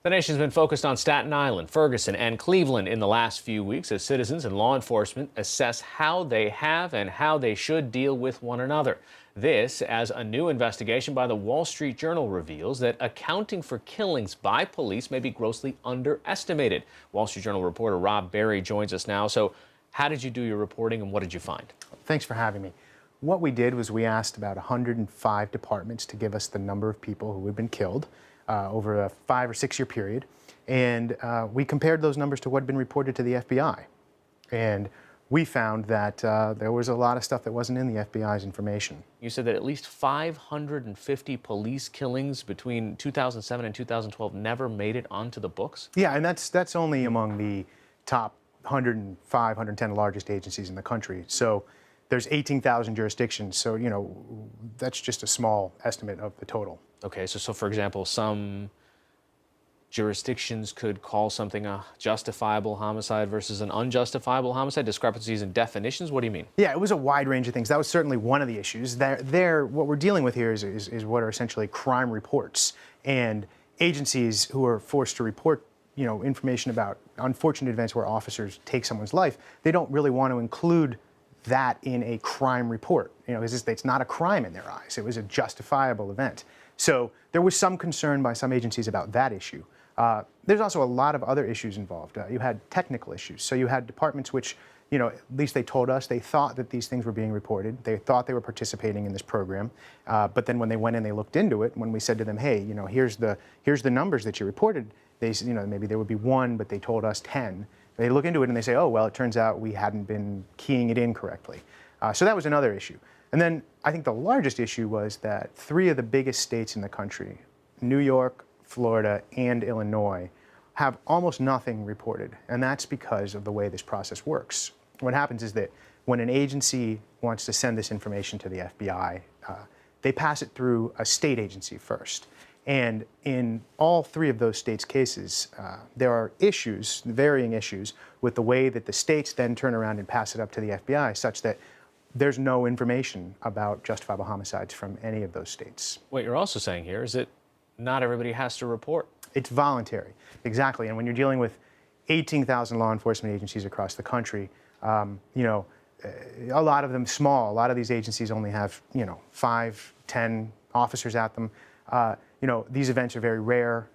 The nation's been focused on Staten Island, Ferguson, and Cleveland in the last few weeks as citizens and law enforcement assess how they have and how they should deal with one another. This as a new investigation by the Wall Street Journal reveals that accounting for killings by police may be grossly underestimated. Wall Street Journal reporter Rob Berry joins us now. So how did you do your reporting and what did you find? Thanks for having me. What we did was we asked about 105 departments to give us the number of people who had been killed over a 5 or 6 year period. And we compared those numbers to what had been reported to the FBI. And we found that there was a lot of stuff that wasn't in the FBI's information. You said that at least 550 police killings between 2007 and 2012 never made it onto the books? Yeah, and that's only among the top 105, 110 largest agencies in the country. So there's 18,000 jurisdictions, so that's just a small estimate of the total. Okay, so for example, some jurisdictions could call something a justifiable homicide versus an unjustifiable homicide, discrepancies in definitions. What do you mean? Yeah, it was a wide range of things. That was certainly one of the issues. What we're dealing with here is what are essentially crime reports, and agencies who are forced to report information about unfortunate events where officers take someone's life, they don't really want to include that in a crime report. It's not a crime in their eyes. It was a justifiable event. So there was some concern by some agencies about that issue. There's also a lot of other issues involved. You had technical issues. So you had departments which, at least they told us, they thought that these things were being reported. They thought they were participating in this program. But then when they went in, they looked into it. When we said to them, hey, here's the numbers that you reported, they said, maybe there would be 1, but they told us 10. They look into it and they say, oh, well, it turns out we hadn't been keying it in correctly. So that was another issue. And then I think the largest issue was that 3 of the biggest states in the country, New York, Florida, and Illinois, have almost nothing reported. And that's because of the way this process works. What happens is that when an agency wants to send this information to the FBI, they pass it through a state agency first. And in all 3 of those states' cases, there are issues, varying issues, with the way that the states then turn around and pass it up to the FBI, such that there's no information about justifiable homicides from any of those states. What you're also saying here is that not everybody has to report. It's voluntary, exactly. And when you're dealing with 18,000 law enforcement agencies across the country, a lot of them small. A lot of these agencies only have, 5, 10 officers at them. These events are very rare.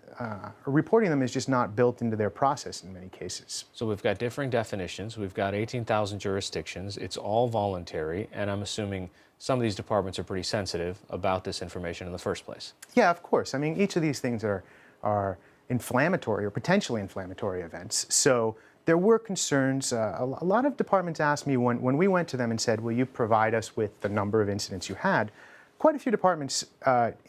Reporting them is just not built into their process in many cases. So we've got differing definitions. We've got 18,000 jurisdictions. It's all voluntary. And I'm assuming some of these departments are pretty sensitive about this information in the first place. Yeah, of course. I mean, each of these things are inflammatory or potentially inflammatory events. So there were concerns. A lot of departments asked me when we went to them and said, will you provide us with the number of incidents you had? Quite a few departments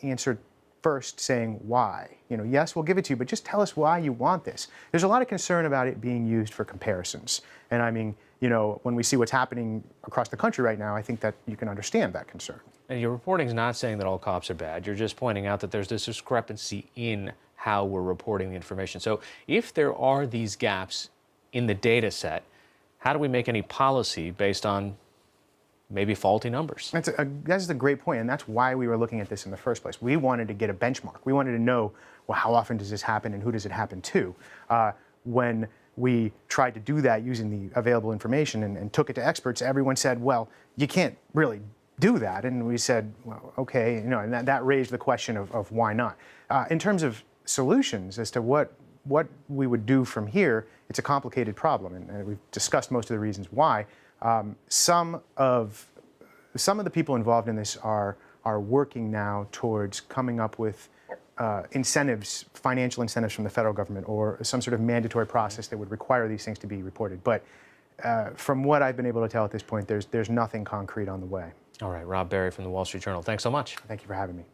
answered first saying why. Yes, we'll give it to you, but just tell us why you want this. There's a lot of concern about it being used for comparisons. And I mean, when we see what's happening across the country right now, I think that you can understand that concern. And your reporting is not saying that all cops are bad. You're just pointing out that there's this discrepancy in how we're reporting the information. So if there are these gaps in the data set, how do we make any policy based on maybe faulty numbers? That's a great point, and that's why we were looking at this in the first place. We wanted to get a benchmark. We wanted to know, well, how often does this happen and who does it happen to? When we tried to do that using the available information and took it to experts, everyone said, well, you can't really do that. And we said, well, okay, and that raised the question of why not. In terms of solutions as to what we would do from here, it's a complicated problem, and we've discussed most of the reasons why. Some of the people involved in this are working now towards coming up with incentives, financial incentives from the federal government, or some sort of mandatory process that would require these things to be reported. But from what I've been able to tell at this point, there's nothing concrete on the way. All right, Rob Berry from the Wall Street Journal. Thanks so much. Thank you for having me.